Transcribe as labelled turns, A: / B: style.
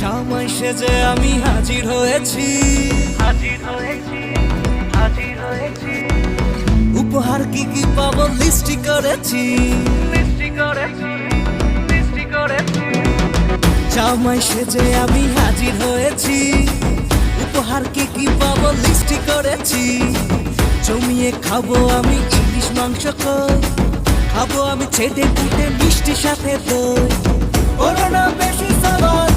A: জামাই সেজে আমি হাজির হয়েছি, উপহার কি কি পাবো লিস্টি করেছি। জামাই সেজে আমি হাজির হয়েছি, উপহার কি কি পাবো লিস্টি করেছি। জমিয়ে খাবো আমি ইলিশ মাংস কই, খাবো আমি ছেটে কুটে মিষ্টি সাথে দই। ওরা না বেশি সবাই